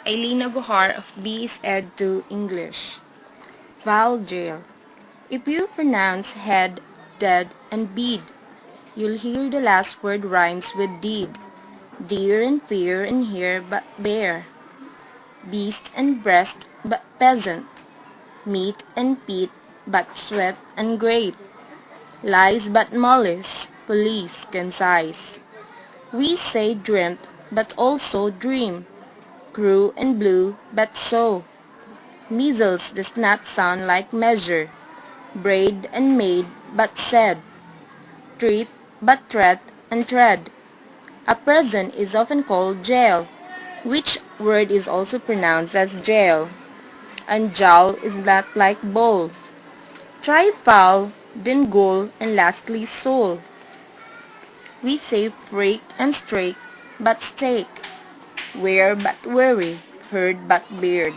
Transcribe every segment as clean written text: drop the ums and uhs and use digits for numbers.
Eileen Abuhar of BS Ed 2 English. Vowel jail. If you pronounce head, dead, and bead, you'll hear the last word rhymes with deed. Deer and fear and hair but bear. Beast and breast but peasant. Meat and peat but sweat and great. Lies but mollies, police concise. We say dreamt but also dream. Crew and blue but so. Measles does not sound like measure. Braid and made but said. Treat but threat and tread. A prison is often called jail, which word is also pronounced as jail. And jowl is not like bowl. Try foul, then goal, and lastly soul. We say freak and strake but stake. Wear but weary, herd but beard.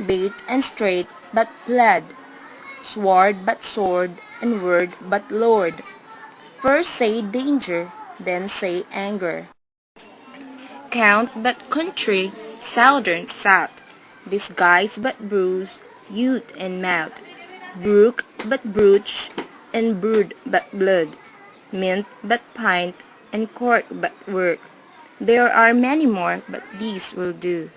Bait and straight but plaid. Sword but sword, and word but lord. First say danger, then say anger. Count but country, southern south. Disguise but bruise, youth and mouth. Brook but brooch, and brood but blood. Mint but pint, and cork but work. There are many more, but these will do.